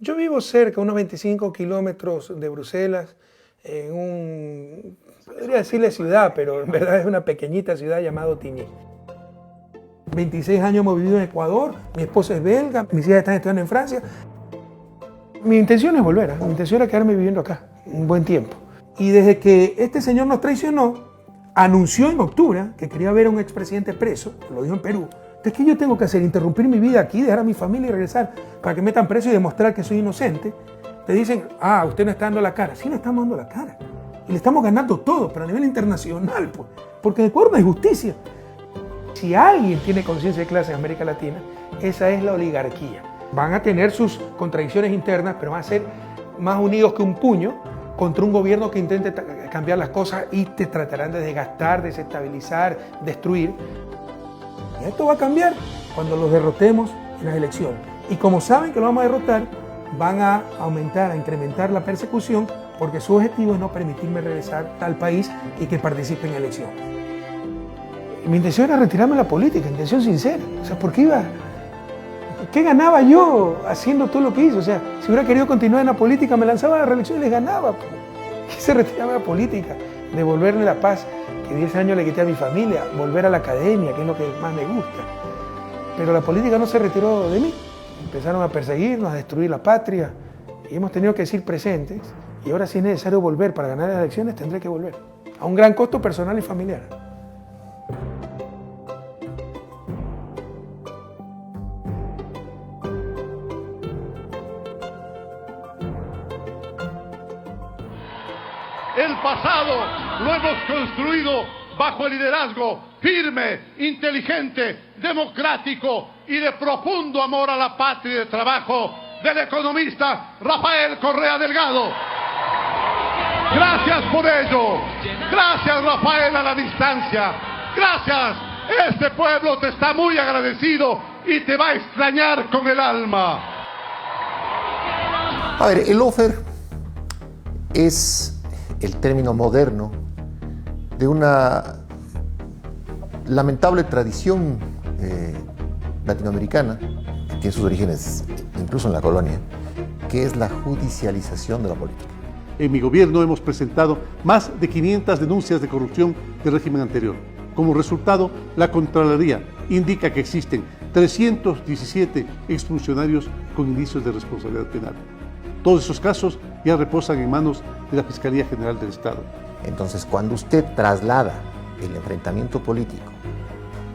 Yo vivo cerca, unos 25 kilómetros de Bruselas, podría decirle ciudad, pero en verdad es una pequeñita ciudad llamada Otigny. 26 años hemos vivido en Ecuador, mi esposa es belga, mis hijas están estudiando en Francia. Mi intención es volver, mi intención era quedarme viviendo acá un buen tiempo. Y desde que este señor nos traicionó, anunció en octubre que quería ver a un expresidente preso, lo dijo en Perú. Entonces, ¿qué yo tengo que hacer? Interrumpir mi vida aquí, dejar a mi familia y regresar para que me metan preso y demostrar que soy inocente. Te dicen, usted no está dando la cara. Sí, le estamos dando la cara. Y le estamos ganando todo, pero a nivel internacional, pues, porque en Ecuador no hay justicia. Si alguien tiene conciencia de clase en América Latina, esa es la oligarquía. Van a tener sus contradicciones internas, pero van a ser más unidos que un puño contra un gobierno que intente cambiar las cosas y te tratarán de desgastar, desestabilizar, destruir. Y esto va a cambiar cuando los derrotemos en las elecciones. Y como saben que lo vamos a derrotar, van a aumentar, a incrementar la persecución, porque su objetivo es no permitirme regresar al país y que participe en elecciones. Mi intención era retirarme de la política, intención sincera. O sea, ¿por qué iba? ¿Qué ganaba yo haciendo todo lo que hice? O sea, si hubiera querido continuar en la política, me lanzaba a la reelección y les ganaba. Quise retirarme de la política, devolverle la paz que 10 años le quité a mi familia, volver a la academia, que es lo que más me gusta. Pero la política no se retiró de mí. Empezaron a perseguirnos, a destruir la patria, y hemos tenido que decir presentes. Y ahora, si es necesario volver para ganar las elecciones, tendré que volver. A un gran costo personal y familiar. El pasado lo hemos construido bajo el liderazgo firme, inteligente, democrático y de profundo amor a la patria y de trabajo del economista Rafael Correa Delgado. Gracias por ello. Gracias, Rafael, a la distancia. Gracias. Este pueblo te está muy agradecido y te va a extrañar con el alma. A ver, el lawfare es el término moderno de una lamentable tradición latinoamericana, que tiene sus orígenes incluso en la colonia, que es la judicialización de la política. En mi gobierno hemos presentado más de 500 denuncias de corrupción del régimen anterior. Como resultado, la Contraloría indica que existen 317 exfuncionarios con indicios de responsabilidad penal. Todos esos casos ya reposan en manos de la Fiscalía General del Estado. Entonces, cuando usted traslada el enfrentamiento político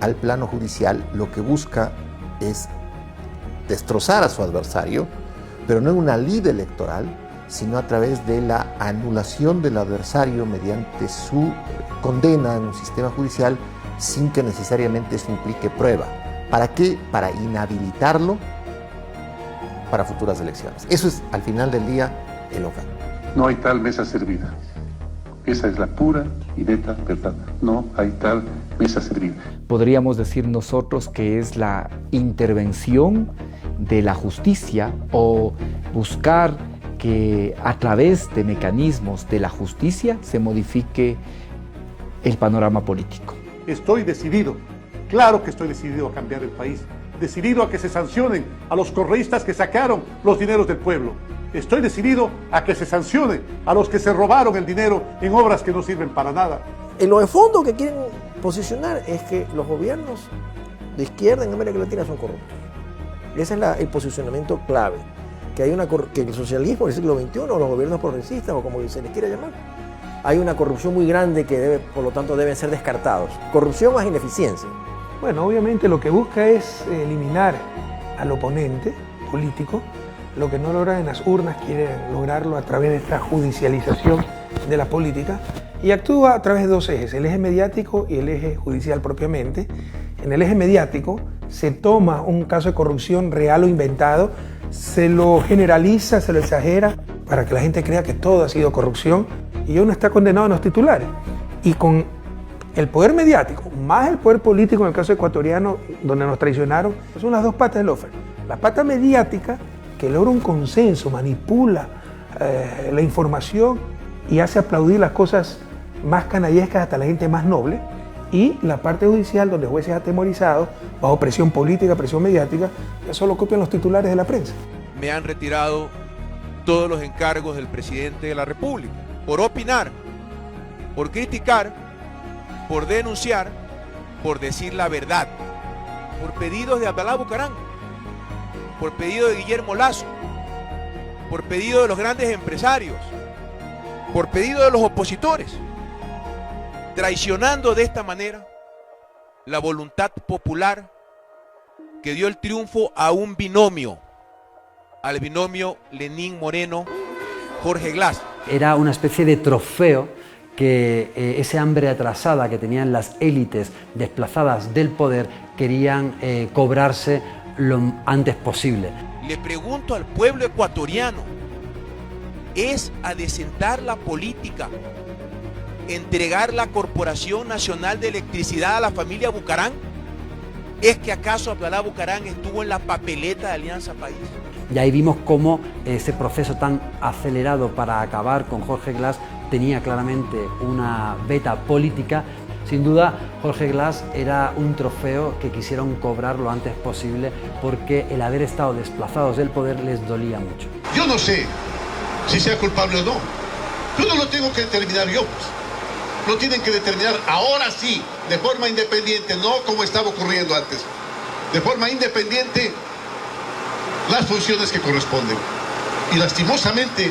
al plano judicial, lo que busca es destrozar a su adversario, pero no en una lid electoral, sino a través de la anulación del adversario mediante su condena en un sistema judicial sin que necesariamente eso implique prueba. ¿Para qué? Para inhabilitarlo para futuras elecciones. Eso es, al final del día, el lawfare. No hay tal mesa servida. Esa es la pura y neta verdad. No hay tal mesa servida. Podríamos decir nosotros que es la intervención de la justicia o buscar que a través de mecanismos de la justicia se modifique el panorama político. Estoy decidido, claro que estoy decidido a cambiar el país. Decidido a que se sancionen a los correístas que sacaron los dineros del pueblo. Estoy decidido a que se sancione a los que se robaron el dinero en obras que no sirven para nada. En lo de fondo que quieren posicionar es que los gobiernos de izquierda en América Latina son corruptos. Ese es el posicionamiento clave. Que el socialismo del siglo XXI, o los gobiernos progresistas, o como se les quiera llamar, hay una corrupción muy grande que por lo tanto deben ser descartados. Corrupción más ineficiencia. Bueno, obviamente lo que busca es eliminar al oponente político. Lo que no logran en las urnas quiere lograrlo a través de esta judicialización de la política y actúa a través de dos ejes, el eje mediático y el eje judicial propiamente. En el eje mediático se toma un caso de corrupción real o inventado, se lo generaliza, se lo exagera para que la gente crea que todo ha sido corrupción y uno está condenado en los titulares. Y con el poder mediático más el poder político, en el caso ecuatoriano, donde nos traicionaron, son las dos patas del lawfare. La pata mediática, que logra un consenso, manipula la información y hace aplaudir las cosas más canallescas hasta la gente más noble, y la parte judicial, donde jueces atemorizados, bajo presión política, presión mediática, que solo copian los titulares de la prensa. me han retirado todos los encargos del presidente de la República, por opinar, por criticar, por denunciar, por decir la verdad, por pedidos de Abdalá Bucaram, por pedido de Guillermo Lasso, por pedido de los grandes empresarios, por pedido de los opositores, traicionando de esta manera la voluntad popular que dio el triunfo a un binomio, al binomio Lenín Moreno-Jorge Glass. Era una especie de trofeo que ese hambre atrasada que tenían las élites desplazadas del poder querían cobrarse lo antes posible. Le pregunto al pueblo ecuatoriano, ¿es adecentar la política entregar la Corporación Nacional de Electricidad a la familia Bucaram? ¿Es que acaso Abdalá Bucaram estuvo en la papeleta de Alianza País? Y ahí vimos cómo ese proceso tan acelerado para acabar con Jorge Glass tenía claramente una veta política. Sin duda, Jorge Glass era un trofeo que quisieron cobrar lo antes posible porque el haber estado desplazados del poder les dolía mucho. Yo no sé si sea culpable o no. Yo no lo tengo que determinar yo. Lo tienen que determinar ahora sí, de forma independiente, no como estaba ocurriendo antes. De forma independiente, las funciones que corresponden. Y lastimosamente,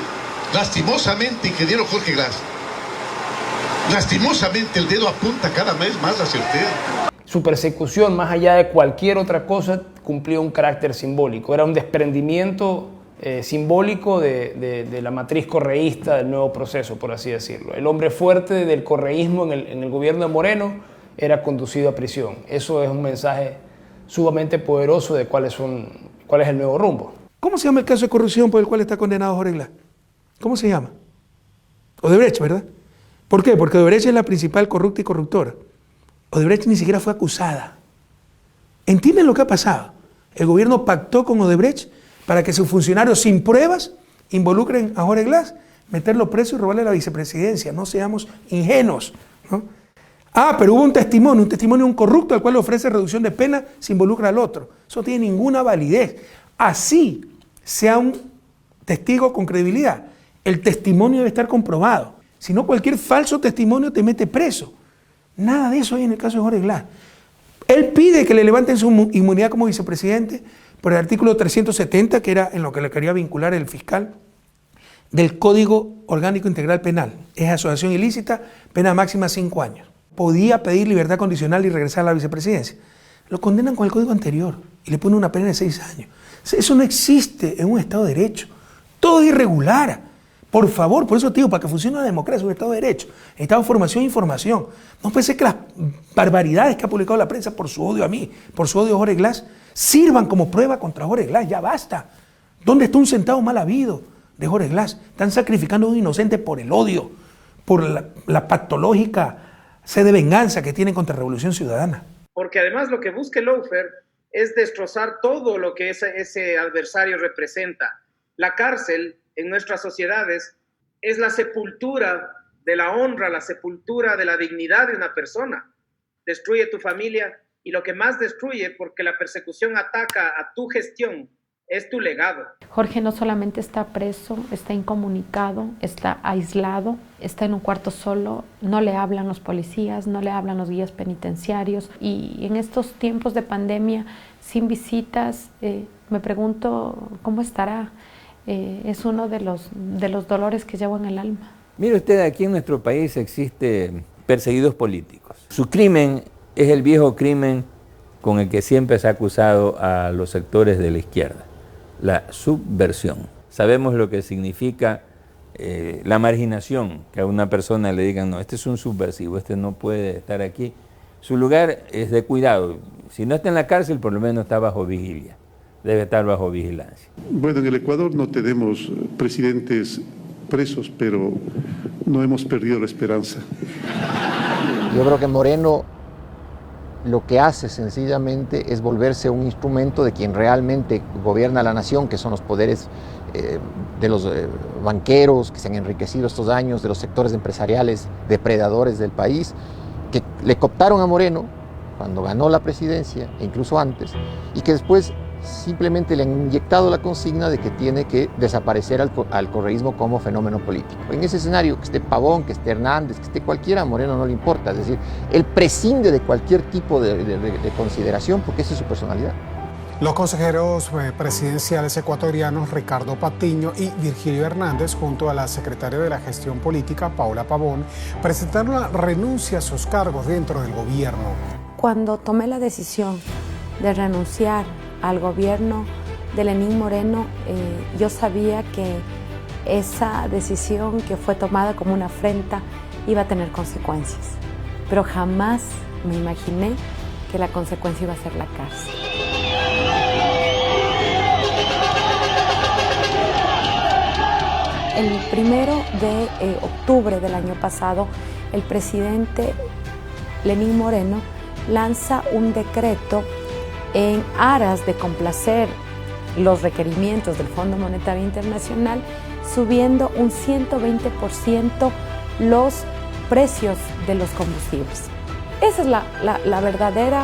ingeniero Jorge Glass, lastimosamente el dedo apunta cada vez más hacia usted. Su persecución, más allá de cualquier otra cosa, cumplió un carácter simbólico. Era un desprendimiento simbólico de la matriz correísta del nuevo proceso, por así decirlo. El hombre fuerte del correísmo en el gobierno de Moreno era conducido a prisión. Eso es un mensaje sumamente poderoso de cuál es el nuevo rumbo. ¿Cómo se llama el caso de corrupción por el cual está condenado Jorge Glass? ¿Cómo se llama? Odebrecht, ¿verdad? ¿Por qué? Porque Odebrecht es la principal corrupta y corruptora. Odebrecht ni siquiera fue acusada. ¿Entienden lo que ha pasado? El gobierno pactó con Odebrecht para que sus funcionarios sin pruebas involucren a Jorge Glass, meterlo preso y robarle la vicepresidencia. No seamos ingenuos, ¿no? Ah, pero hubo un testimonio de un corrupto al cual le ofrece reducción de pena si involucra al otro. Eso no tiene ninguna validez. Así sea un testigo con credibilidad, el testimonio debe estar comprobado. Si no, cualquier falso testimonio te mete preso. Nada de eso hay en el caso de Jorge Glass. Él pide que le levanten su inmunidad como vicepresidente por el artículo 370, que era en lo que le quería vincular el fiscal, del Código Orgánico Integral Penal. Es asociación ilícita, pena máxima 5 años. Podía pedir libertad condicional y regresar a la vicepresidencia. Lo condenan con el código anterior y le ponen una pena de 6 años. Eso no existe en un Estado de Derecho. Todo es irregular. Por favor, por eso te digo, para que funcione la democracia, un Estado de Derecho, necesitamos formación e información. No puede ser que las barbaridades que ha publicado la prensa por su odio a mí, por su odio a Jorge Glass, sirvan como prueba contra Jorge Glass. Ya basta. ¿Dónde está un centavo mal habido de Jorge Glass? Están sacrificando a un inocente por el odio, por la patológica sed de venganza que tienen contra Revolución Ciudadana. Porque además lo que busca el lawfare es destrozar todo lo que ese adversario representa. La cárcel en nuestras sociedades es la sepultura de la honra, la sepultura de la dignidad de una persona. Destruye tu familia y lo que más destruye, porque la persecución ataca a tu gestión, es tu legado. Jorge no solamente está preso, está incomunicado, está aislado, está en un cuarto solo, no le hablan los policías, no le hablan los guías penitenciarios, y en estos tiempos de pandemia, sin visitas, me pregunto cómo estará. Es uno de los dolores que llevo en el alma. Mire usted, aquí en nuestro país existe perseguidos políticos. Su crimen es el viejo crimen con el que siempre se ha acusado a los sectores de la izquierda, la subversión. Sabemos lo que significa la marginación, que a una persona le digan, no, este es un subversivo, este no puede estar aquí. Su lugar es de cuidado. Si no está en la cárcel, por lo menos está bajo vigilia. Debe estar bajo vigilancia. Bueno, en el Ecuador no tenemos presidentes presos, pero no hemos perdido la esperanza. Yo creo que Moreno lo que hace sencillamente es volverse un instrumento de quien realmente gobierna la nación, que son los poderes de los banqueros que se han enriquecido estos años, de los sectores empresariales depredadores del país, que le cooptaron a Moreno cuando ganó la presidencia, e incluso antes, y que después simplemente le han inyectado la consigna de que tiene que desaparecer al correísmo como fenómeno político. En ese escenario, que esté Pavón, que esté Hernández, que esté cualquiera, a Moreno no le importa. Es decir, él prescinde de cualquier tipo de consideración porque esa es su personalidad. Los consejeros presidenciales ecuatorianos Ricardo Patiño y Virgilio Hernández, junto a la secretaria de la Gestión Política, Paula Pavón, presentaron la renuncia a sus cargos dentro del gobierno. Cuando tomé la decisión de renunciar al gobierno de Lenín Moreno, yo sabía que esa decisión que fue tomada como una afrenta iba a tener consecuencias, pero jamás me imaginé que la consecuencia iba a ser la cárcel. El 1 de octubre del año pasado, el presidente Lenín Moreno lanza un decreto en aras de complacer los requerimientos del Fondo Monetario Internacional, subiendo un 120% los precios de los combustibles. Esa es la verdadera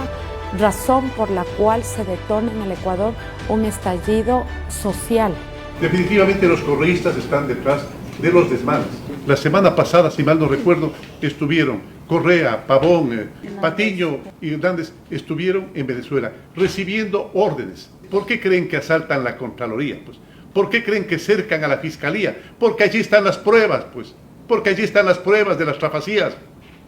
razón por la cual se detona en el Ecuador un estallido social. Definitivamente los correístas están detrás de los desmanes. La semana pasada, si mal no recuerdo, estuvieron Correa, Pavón, Patiño y Hernández estuvieron en Venezuela recibiendo órdenes. ¿Por qué creen que asaltan la Contraloría? Pues, ¿por qué creen que cercan a la Fiscalía? Porque allí están las pruebas, pues. Porque allí están las pruebas de las trafacías.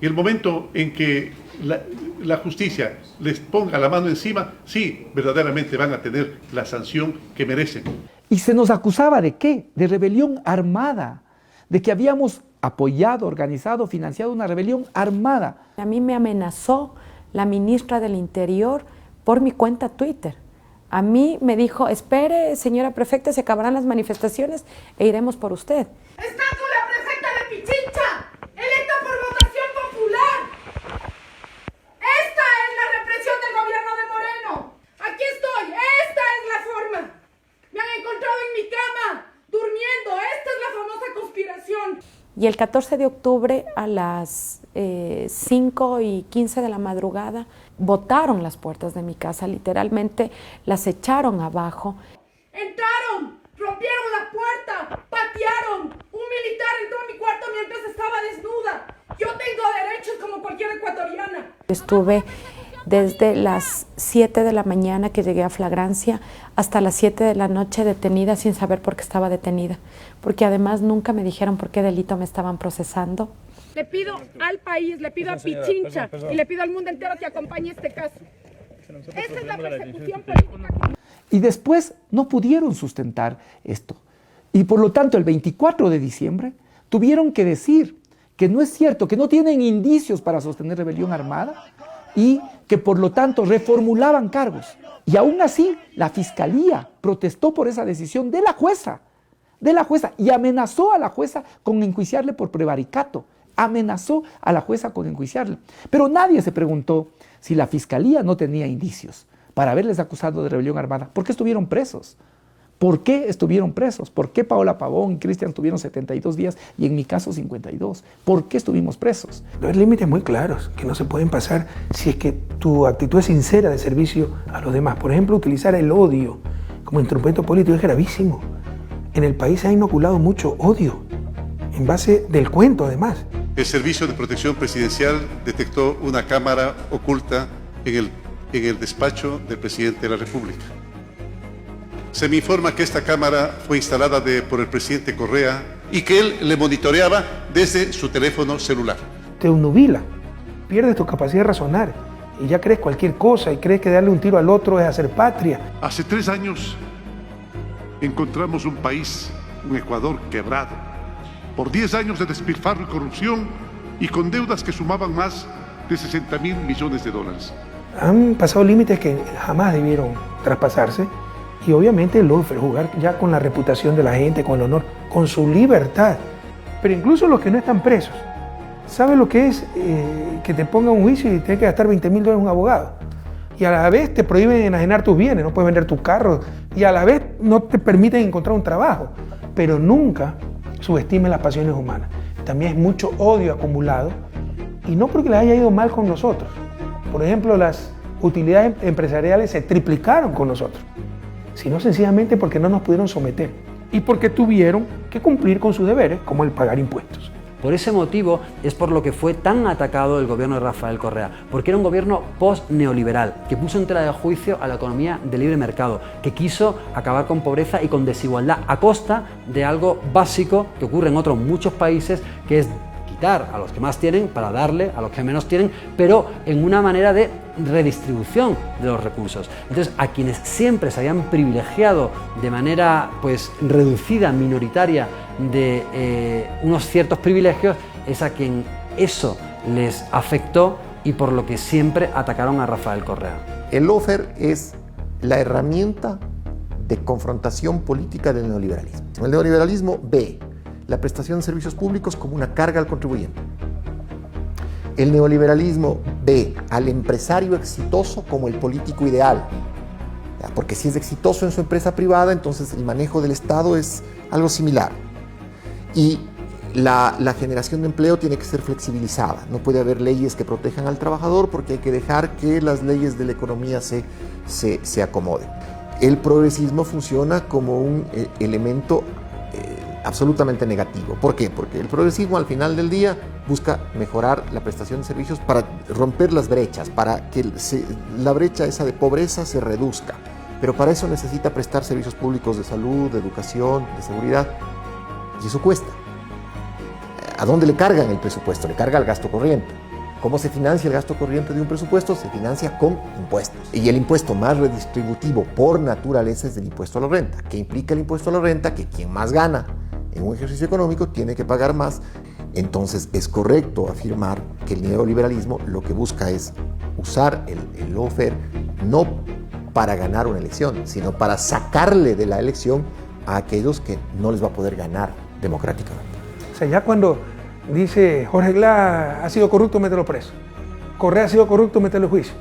Y el momento en que la justicia les ponga la mano encima, sí, verdaderamente van a tener la sanción que merecen. Y se nos acusaba ¿de qué? De rebelión armada, de que habíamos apoyado, organizado, financiado una rebelión armada. A mí me amenazó la ministra del Interior por mi cuenta Twitter. A mí me dijo, espere, señora prefecta, se acabarán las manifestaciones e iremos por usted. ¡Está con la prefecta de Pichincha, electa por votación popular! ¡Esta es la represión del gobierno de Moreno! ¡Aquí estoy! ¡Esta es la forma! ¡Me han encontrado en mi cama, durmiendo! ¡Esta es la famosa conspiración! Y el 14 de octubre a las 5:15 de la madrugada botaron las puertas de mi casa, literalmente las echaron abajo. Entraron, rompieron la puerta, patearon. Un militar entró a mi cuarto mientras estaba desnuda. Yo tengo derechos como cualquier ecuatoriana. Estuve desde las 7 de la mañana que llegué a flagrancia hasta las 7 de la noche detenida sin saber por qué estaba detenida, porque además nunca me dijeron por qué delito me estaban procesando. Le pido al país, le pido a Pichincha y le pido al mundo entero que acompañe este caso. Esta es la persecución política. Y después no pudieron sustentar esto. Y por lo tanto, el 24 de diciembre tuvieron que decir que no es cierto, que no tienen indicios para sostener rebelión armada y que por lo tanto reformulaban cargos. Y aún así, la Fiscalía protestó por esa decisión de la jueza, y amenazó a la jueza con enjuiciarle por prevaricato. Amenazó a la jueza con enjuiciarle. Pero nadie se preguntó si la Fiscalía no tenía indicios para haberles acusado de rebelión armada. ¿Por qué estuvieron presos? ¿Por qué estuvieron presos? ¿Por qué Paola Pavón y Cristian tuvieron 72 días y en mi caso 52? ¿Por qué estuvimos presos? Hay límites muy claros que no se pueden pasar si es que tu actitud es sincera de servicio a los demás. Por ejemplo, utilizar el odio como instrumento político es gravísimo. En el país se ha inoculado mucho odio, en base del cuento además. El Servicio de Protección Presidencial detectó una cámara oculta en el despacho del presidente de la República. Se me informa que esta cámara fue instalada por el presidente Correa y que él le monitoreaba desde su teléfono celular. Te obnubila, pierdes tu capacidad de razonar y ya crees cualquier cosa y crees que darle un tiro al otro es hacer patria. Hace 3 años encontramos un país, un Ecuador quebrado, por 10 años de despilfarro y corrupción y con deudas que sumaban más de 60.000 millones de dólares. Han pasado límites que jamás debieron traspasarse. Y obviamente el lawfare, jugar ya con la reputación de la gente, con el honor, con su libertad. Pero incluso los que no están presos, ¿saben lo que es que te pongan un juicio y tienes que gastar $20.000 en un abogado? Y a la vez te prohíben enajenar tus bienes, no puedes vender tu carro, y a la vez no te permiten encontrar un trabajo. Pero nunca subestimen las pasiones humanas. También es mucho odio acumulado, y no porque les haya ido mal con nosotros. Por ejemplo, las utilidades empresariales se triplicaron con nosotros. sino sencillamente porque no nos pudieron someter y porque tuvieron que cumplir con sus deberes, como el pagar impuestos. Por ese motivo es por lo que fue tan atacado el gobierno de Rafael Correa, porque era un gobierno post-neoliberal, que puso en tela de juicio a la economía de libre mercado, que quiso acabar con pobreza y con desigualdad a costa de algo básico que ocurre en otros muchos países, que es quitar a los que más tienen para darle a los que menos tienen, pero en una manera de redistribución de los recursos. Entonces, a quienes siempre se habían privilegiado de manera pues reducida, minoritaria, de unos ciertos privilegios, es a quien eso les afectó y por lo que siempre atacaron a Rafael Correa. El lawfare es la herramienta de confrontación política del neoliberalismo. El neoliberalismo ve la prestación de servicios públicos como una carga al contribuyente. El neoliberalismo ve al empresario exitoso como el político ideal, porque si es exitoso en su empresa privada, entonces el manejo del Estado es algo similar. Y la generación de empleo tiene que ser flexibilizada. No puede haber leyes que protejan al trabajador porque hay que dejar que las leyes de la economía se acomoden. El progresismo funciona como un elemento absolutamente negativo. ¿Por qué? Porque el progresismo al final del día busca mejorar la prestación de servicios para romper las brechas, para que la brecha esa de pobreza se reduzca. Pero para eso necesita prestar servicios públicos de salud, de educación, de seguridad. Y eso cuesta. ¿A dónde le cargan el presupuesto? Le carga al gasto corriente. ¿Cómo se financia el gasto corriente de un presupuesto? Se financia con impuestos. Y el impuesto más redistributivo por naturaleza es el impuesto a la renta. ¿Qué implica el impuesto a la renta? Que quien más gana en un ejercicio económico tiene que pagar más. Entonces es correcto afirmar que el neoliberalismo lo que busca es usar el lawfare no para ganar una elección, sino para sacarle de la elección a aquellos que no les va a poder ganar democráticamente. O sea, ya cuando dice Jorge Glass ha sido corrupto, mételo preso. Correa ha sido corrupto, mételo en juicio.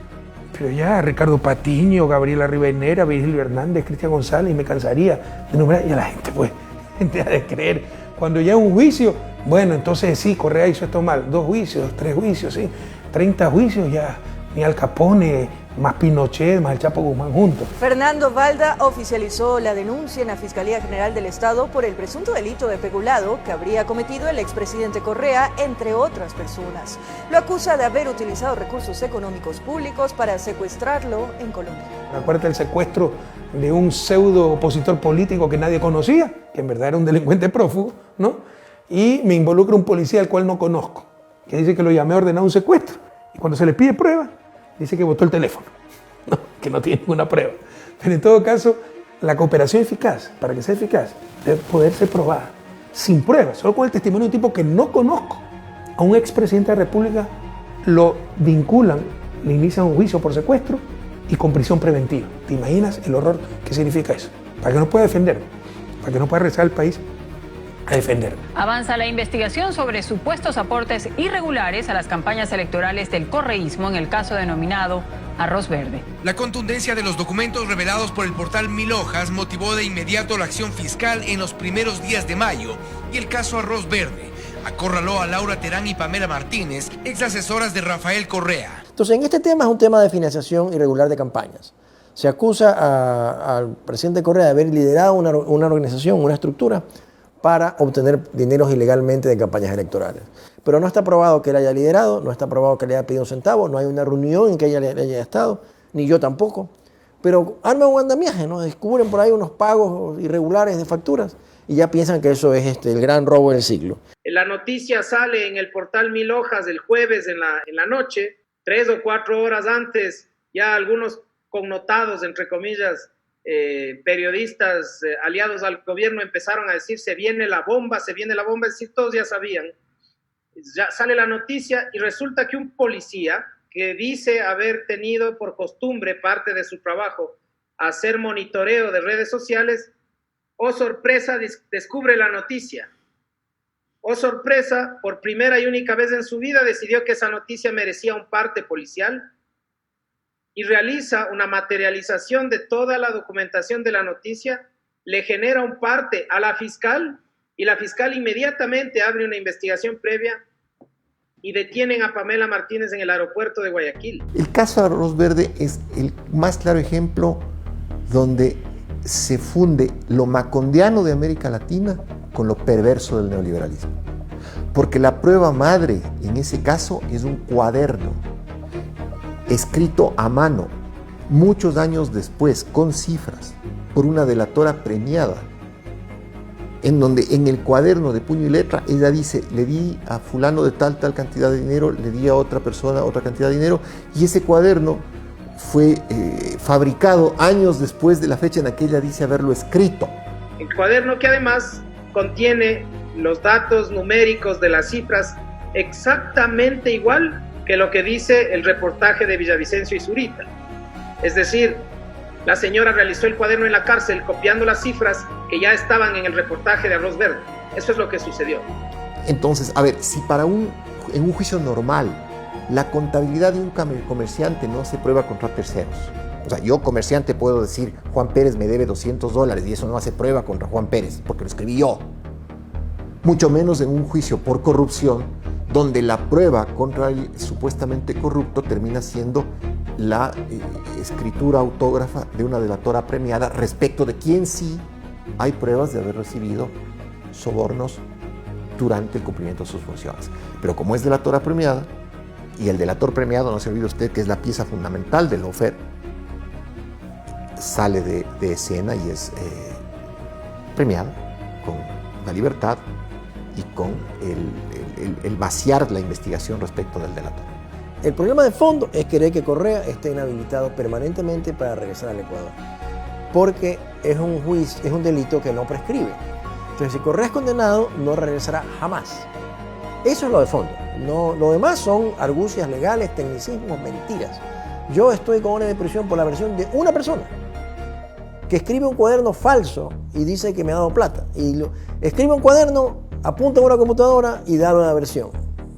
Pero ya Ricardo Patiño, Gabriela Rivadeneira, Virgilio Hernández, Cristian González, y me cansaría de nombrar, y a la gente pues deja de creer. Cuando ya un juicio, bueno, entonces sí, Correa hizo esto mal. 2 juicios, 3 juicios, sí. 30 juicios ya, ni Al Capone, más Pinochet, más el Chapo Guzmán juntos. Fernando Valda oficializó la denuncia en la Fiscalía General del Estado por el presunto delito de peculado que habría cometido el expresidente Correa, entre otras personas. Lo acusa de haber utilizado recursos económicos públicos para secuestrarlo en Colombia. Acuérdate el secuestro de un pseudo opositor político que nadie conocía, que en verdad era un delincuente prófugo, ¿no? Y me involucra un policía al cual no conozco, que dice que lo llamé a ordenar un secuestro. Y cuando se le pide prueba, dice que botó el teléfono, ¿no? Que no tiene ninguna prueba. Pero en todo caso, la cooperación eficaz, para que sea eficaz, debe poder ser probada, sin pruebas, solo con el testimonio de un tipo que no conozco. A un expresidente de la República lo vinculan, le inician un juicio por secuestro y con prisión preventiva. ¿Te imaginas el horror que significa eso? Para que no pueda defenderme, para que no pueda regresar al país a defender. Avanza la investigación sobre supuestos aportes irregulares a las campañas electorales del correísmo en el caso denominado Arroz Verde. La contundencia de los documentos revelados por el portal Mil Hojas motivó de inmediato la acción fiscal en los primeros días de mayo y el caso Arroz Verde acorraló a Laura Terán y Pamela Martínez, ex asesoras de Rafael Correa. Entonces, en este tema es un tema de financiación irregular de campañas. Se acusa al presidente Correa de haber liderado una organización, una estructura, para obtener dineros ilegalmente de campañas electorales. Pero no está probado que él haya liderado, no está probado que le haya pedido un centavo, no hay una reunión en que ella haya estado, ni yo tampoco. Pero arman un andamiaje, ¿no? Descubren por ahí unos pagos irregulares de facturas y ya piensan que eso es el gran robo del siglo. La noticia sale en el portal Mil Hojas el jueves en la noche, 3 o 4 horas antes, ya algunos connotados, entre comillas, periodistas aliados al gobierno empezaron a decir se viene la bomba, es decir, todos ya sabían. Ya sale la noticia y resulta que un policía que dice haber tenido por costumbre parte de su trabajo hacer monitoreo de redes sociales, oh sorpresa, descubre la noticia. Oh sorpresa, por primera y única vez en su vida decidió que esa noticia merecía un parte policial y realiza una materialización de toda la documentación de la noticia, le genera un parte a la fiscal y la fiscal inmediatamente abre una investigación previa y detienen a Pamela Martínez en el aeropuerto de Guayaquil. El caso Arroz Verde es el más claro ejemplo donde se funde lo macondiano de América Latina con lo perverso del neoliberalismo. Porque la prueba madre en ese caso es un cuaderno escrito a mano muchos años después con cifras por una delatora premiada, en donde en el cuaderno de puño y letra ella dice: le di a fulano de tal cantidad de dinero, le di a otra persona otra cantidad de dinero, y ese cuaderno fue fabricado años después de la fecha en la que ella dice haberlo escrito. El cuaderno que además contiene los datos numéricos de las cifras exactamente igual que lo que dice el reportaje de Villavicencio y Zurita. Es decir, la señora realizó el cuaderno en la cárcel copiando las cifras que ya estaban en el reportaje de Arroz Verde. Eso es lo que sucedió. Entonces, a ver, si en un juicio normal la contabilidad de un comerciante no se prueba contra terceros. O sea, yo comerciante puedo decir: Juan Pérez me debe $200 y eso no hace prueba contra Juan Pérez porque lo escribí yo. Mucho menos en un juicio por corrupción, donde la prueba contra el supuestamente corrupto termina siendo la escritura autógrafa de una delatora premiada respecto de quien sí hay pruebas de haber recibido sobornos durante el cumplimiento de sus funciones. Pero como es delatora premiada, y el delator premiado, no se olvide usted que es la pieza fundamental del lawfare, sale de escena y es premiado con la libertad y con el vaciar la investigación respecto del delator. El problema de fondo es querer que Correa esté inhabilitado permanentemente para regresar al Ecuador, porque es un delito que no prescribe. Entonces, si Correa es condenado, no regresará jamás. Eso es lo de fondo. No, lo demás son argucias legales, tecnicismos, mentiras. Yo estoy con orden de prisión por la versión de una persona que escribe un cuaderno falso y dice que me ha dado plata. Escribe un cuaderno, apunta a una computadora y da una versión.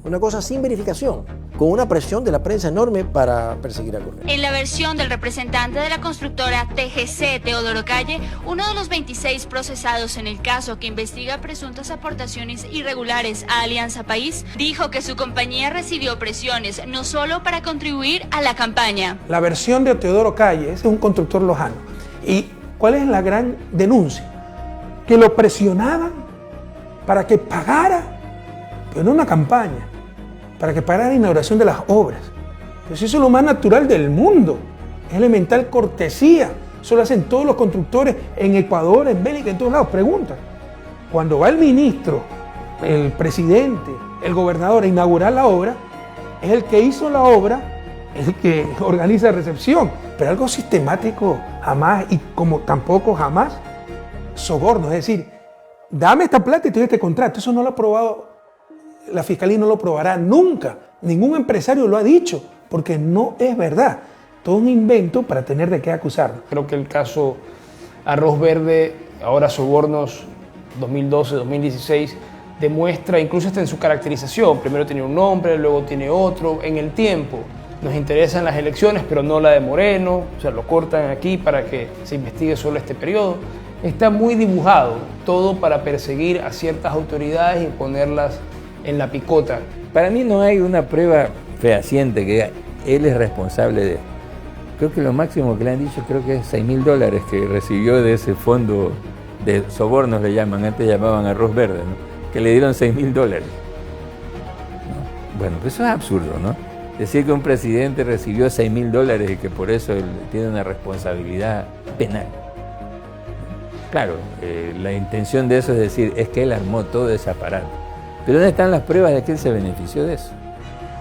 Una cosa sin verificación, con una presión de la prensa enorme para perseguir a Correa. En la versión del representante de la constructora TGC, Teodoro Calle, uno de los 26 procesados en el caso que investiga presuntas aportaciones irregulares a Alianza País, dijo que su compañía recibió presiones no solo para contribuir a la campaña. La versión de Teodoro Calle es un constructor lojano. ¿Y cuál es la gran denuncia? Que lo presionaban para que pagara, pero no una campaña, para que pagara la inauguración de las obras. Pues eso es lo más natural del mundo. Es elemental cortesía. Eso lo hacen todos los constructores en Ecuador, en Bélgica, en todos lados. Pregunta. Cuando va el ministro, el presidente, el gobernador a inaugurar la obra, es el que hizo la obra, el que organiza recepción. Pero algo sistemático jamás, y como tampoco jamás soborno. Es decir, dame esta plata y te doy este contrato. Eso no lo ha probado. La Fiscalía no lo probará nunca. Ningún empresario lo ha dicho, porque no es verdad. Todo un invento para tener de qué acusarlo. Creo que el caso Arroz Verde, ahora sobornos 2012-2016, demuestra, incluso hasta en su caracterización, primero tiene un nombre, luego tiene otro, en el tiempo. Nos interesan las elecciones, pero no la de Moreno, o sea, lo cortan aquí para que se investigue solo este periodo. Está muy dibujado, todo para perseguir a ciertas autoridades y ponerlas en la picota. Para mí no hay una prueba fehaciente que él es responsable de esto. Creo que lo máximo que le han dicho creo que es $6.000 que recibió de ese fondo de sobornos, le llaman, antes llamaban Arroz Verde, ¿no? Que le dieron $6.000. ¿No? Bueno, pues eso es absurdo, ¿no? Decir que un presidente recibió $6.000 y que por eso él tiene una responsabilidad penal. Claro, la intención de eso es decir, es que él armó todo ese aparato. ¿Pero dónde están las pruebas de que él se benefició de eso?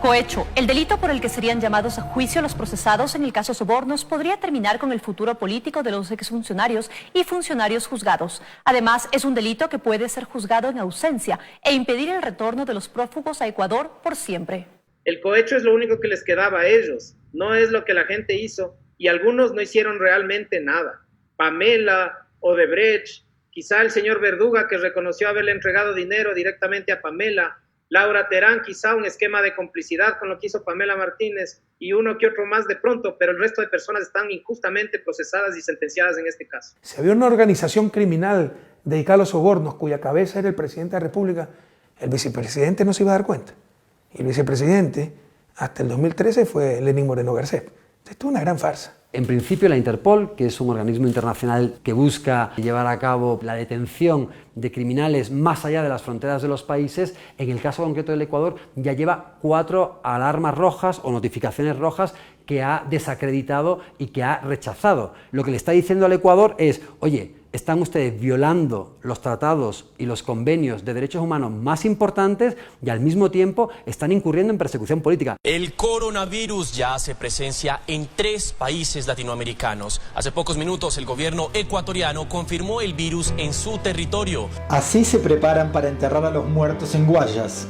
Cohecho, el delito por el que serían llamados a juicio los procesados en el caso Sobornos podría terminar con el futuro político de los exfuncionarios y funcionarios juzgados. Además, es un delito que puede ser juzgado en ausencia e impedir el retorno de los prófugos a Ecuador por siempre. El cohecho es lo único que les quedaba a ellos, no es lo que la gente hizo, y algunos no hicieron realmente nada. Pamela, Odebrecht, quizá el señor Verduga, que reconoció haberle entregado dinero directamente a Pamela, Laura Terán, quizá un esquema de complicidad con lo que hizo Pamela Martínez, y uno que otro más de pronto, pero el resto de personas están injustamente procesadas y sentenciadas en este caso. Si había una organización criminal dedicada a los sobornos, cuya cabeza era el presidente de la República, el vicepresidente no se iba a dar cuenta. Y el vicepresidente, hasta el 2013, fue Lenín Moreno Garcés. Esto es una gran farsa. En principio, la Interpol, que es un organismo internacional que busca llevar a cabo la detención de criminales más allá de las fronteras de los países, en el caso concreto del Ecuador ya lleva 4 alarmas rojas o notificaciones rojas que ha desacreditado y que ha rechazado. Lo que le está diciendo al Ecuador es, oye, están ustedes violando los tratados y los convenios de derechos humanos más importantes y al mismo tiempo están incurriendo en persecución política. El coronavirus ya hace presencia en 3 países latinoamericanos. Hace pocos minutos el gobierno ecuatoriano confirmó el virus en su territorio. Así se preparan para enterrar a los muertos en Guayas,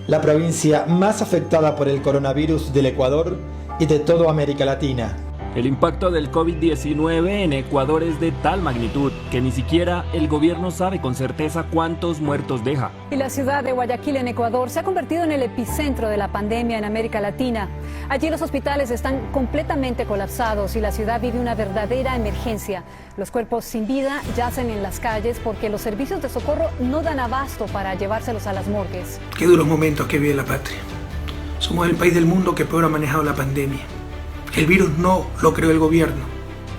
la provincia más afectada por el coronavirus del Ecuador y de toda América Latina. El impacto del COVID-19 en Ecuador es de tal magnitud que ni siquiera el gobierno sabe con certeza cuántos muertos deja. Y la ciudad de Guayaquil, en Ecuador, se ha convertido en el epicentro de la pandemia en América Latina. Allí los hospitales están completamente colapsados y la ciudad vive una verdadera emergencia. Los cuerpos sin vida yacen en las calles porque los servicios de socorro no dan abasto para llevárselos a las morgues. Qué duros momentos que vive la patria. Somos el país del mundo que peor ha manejado la pandemia. El virus no lo creó el gobierno,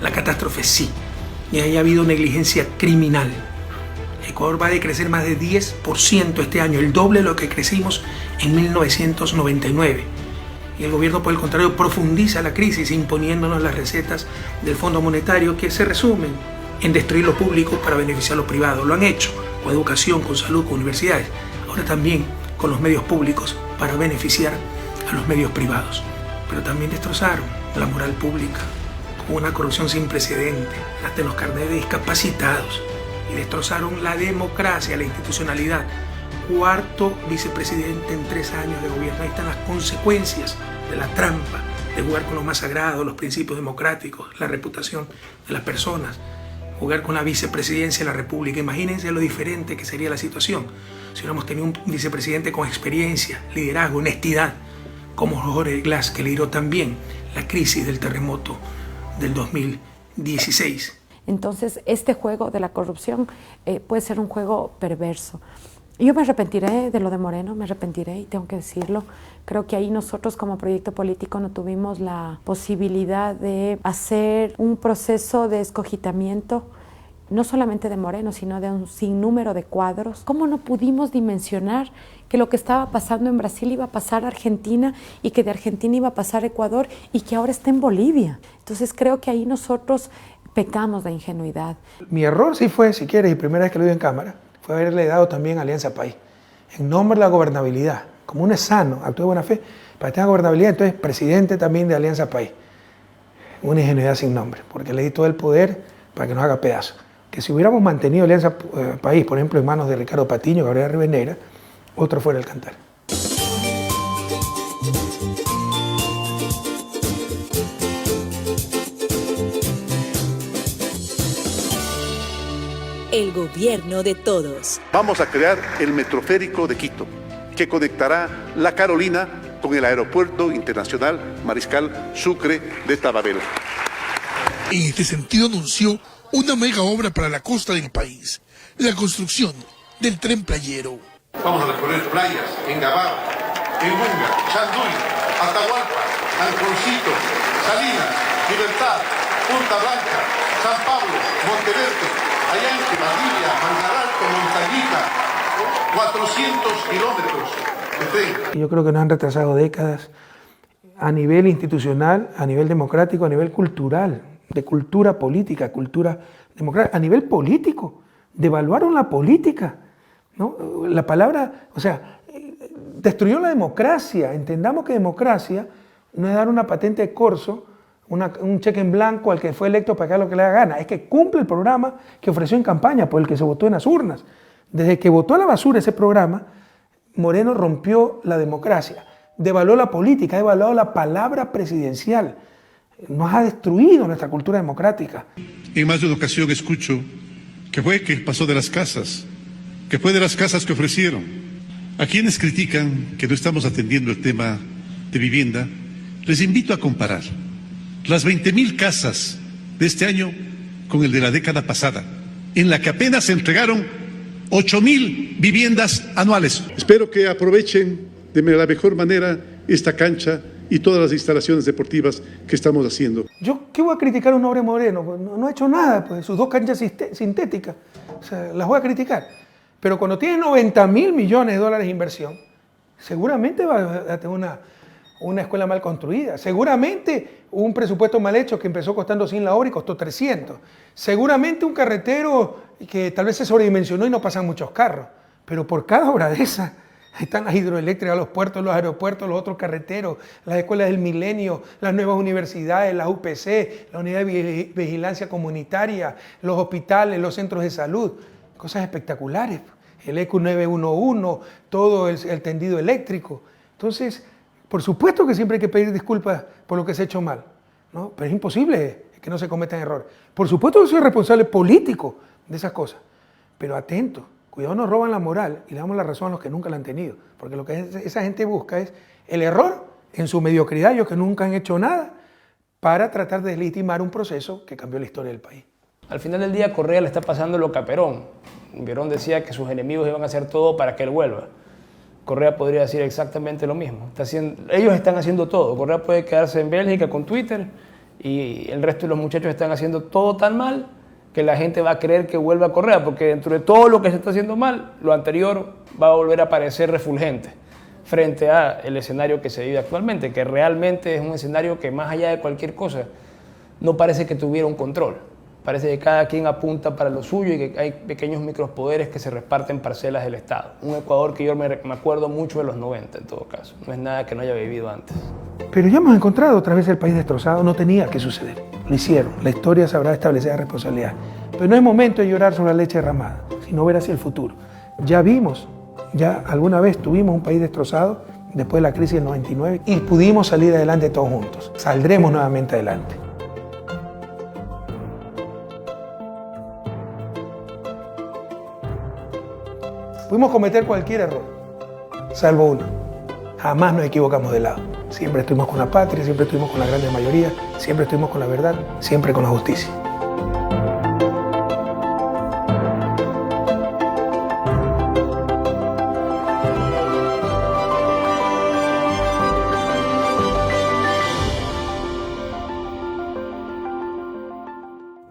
la catástrofe sí, y ahí ha habido negligencia criminal. Ecuador va a decrecer más de 10% este año, el doble de lo que crecimos en 1999. Y el gobierno, por el contrario, profundiza la crisis imponiéndonos las recetas del Fondo Monetario que se resumen en destruir lo público para beneficiar a lo privado. Lo han hecho con educación, con salud, con universidades, ahora también con los medios públicos para beneficiar a los medios privados. Pero también destrozaron la moral pública, con una corrupción sin precedente, hasta en los carnets de discapacitados, y destrozaron la democracia, la institucionalidad. 4º vicepresidente en 3 años de gobierno. Ahí están las consecuencias de la trampa, de jugar con lo más sagrado, los principios democráticos, la reputación de las personas, jugar con la vicepresidencia de la República. Imagínense lo diferente que sería la situación si hubiéramos tenido un vicepresidente con experiencia, liderazgo, honestidad, como Jorge Glass, que lideró también la crisis del terremoto del 2016. Entonces, este juego de la corrupción puede ser un juego perverso. Yo me arrepentiré de lo de Moreno, me arrepentiré y tengo que decirlo. Creo que ahí nosotros como proyecto político no tuvimos la posibilidad de hacer un proceso de escogitamiento, no solamente de Moreno, sino de un sinnúmero de cuadros. ¿Cómo no pudimos dimensionar que lo que estaba pasando en Brasil iba a pasar a Argentina y que de Argentina iba a pasar a Ecuador y que ahora está en Bolivia? Entonces creo que ahí nosotros pecamos de ingenuidad. Mi error sí fue, si quieres, y primera vez que lo digo en cámara, fue haberle dado también Alianza País, en nombre de la gobernabilidad. Como uno es sano, actúa de buena fe, para que tenga gobernabilidad, entonces presidente también de Alianza País. Una ingenuidad sin nombre, porque le di todo el poder para que nos haga pedazos. Que si hubiéramos mantenido Alianza País, por ejemplo, en manos de Ricardo Patiño, Gabriela Rivadeneira, otro fuera el cantar. El gobierno de todos. Vamos a crear el Metroférico de Quito, que conectará La Carolina con el Aeropuerto Internacional Mariscal Sucre de Tababela. En este sentido anunció una mega obra para la costa del país, la construcción del tren playero. Vamos a recorrer playas en Gabao, en Bunga, Chanduy, Atahualpa, Alconcito, Salinas, Libertad, Punta Blanca, San Pablo, Monteverde, Allanque, Valdivia, Mangaralto, Montañita, 400 kilómetros de tren. Yo creo que nos han retrasado décadas a nivel institucional, a nivel democrático, a nivel cultural, de cultura política, cultura democrática, a nivel político, devaluaron la política, ¿no? La palabra, o sea, destruyó la democracia. Entendamos que democracia no es dar una patente de corso, un cheque en blanco al que fue electo para que haga lo que le haga gana, es que cumple el programa que ofreció en campaña, por el que se votó en las urnas. Desde que votó a la basura ese programa, Moreno rompió la democracia, devaluó la política, ha devaluado la palabra presidencial, nos ha destruido nuestra cultura democrática. En más de una ocasión escucho que fue que pasó de las casas, que fue de las casas que ofrecieron. A quienes critican que no estamos atendiendo el tema de vivienda, les invito a comparar las 20.000 casas de este año con el de la década pasada, en la que apenas se entregaron 8.000 viviendas anuales. Espero que aprovechen de la mejor manera esta cancha y todas las instalaciones deportivas que estamos haciendo. ¿Yo qué voy a criticar a un Hombre Moreno? Pues no ha hecho nada, pues sus 2 canchas sintéticas, o sea, las voy a criticar. Pero cuando tiene 90.000 millones de dólares de inversión, seguramente va a tener una escuela mal construida, seguramente un presupuesto mal hecho que empezó costando 100 la hora y costó 300, seguramente un carretero que tal vez se sobredimensionó y no pasan muchos carros, pero por cada obra de esas están las hidroeléctricas, los puertos, los aeropuertos, los otros carreteros, las escuelas del milenio, las nuevas universidades, la UPC, la unidad de vigilancia comunitaria, los hospitales, los centros de salud, cosas espectaculares, el EQ 911, todo el tendido eléctrico. Entonces, por supuesto que siempre hay que pedir disculpas por lo que se ha hecho mal, ¿no? Pero es imposible que no se cometan errores. Por supuesto que soy responsable político de esas cosas, pero atento. Cuidado, nos roban la moral y le damos la razón a los que nunca la han tenido. Porque lo que esa gente busca es el error en su mediocridad, ellos que nunca han hecho nada, para tratar de legitimar un proceso que cambió la historia del país. Al final del día, Correa le está pasando lo que a Perón. Perón decía que sus enemigos iban a hacer todo para que él vuelva. Correa podría decir exactamente lo mismo. Ellos están haciendo todo. Correa puede quedarse en Bélgica con Twitter y el resto de los muchachos están haciendo todo tan mal que la gente va a creer que vuelva a Correa, porque dentro de todo lo que se está haciendo mal, lo anterior va a volver a parecer refulgente frente al escenario que se vive actualmente, que realmente es un escenario que más allá de cualquier cosa no parece que tuviera un control. Parece que cada quien apunta para lo suyo y que hay pequeños micropoderes que se reparten parcelas del Estado. Un Ecuador que yo me acuerdo mucho de los 90 en todo caso, no es nada que no haya vivido antes. Pero ya hemos encontrado otra vez el país destrozado, no tenía que suceder. Lo hicieron, la historia sabrá establecer la responsabilidad. Pero no es momento de llorar sobre la leche derramada, sino ver hacia el futuro. Ya vimos, ya alguna vez tuvimos un país destrozado después de la crisis del 99 y pudimos salir adelante todos juntos. Saldremos nuevamente adelante. Pudimos cometer cualquier error, salvo uno. Jamás nos equivocamos de lado. Siempre estuvimos con la patria, siempre estuvimos con la grande mayoría, siempre estuvimos con la verdad, siempre con la justicia.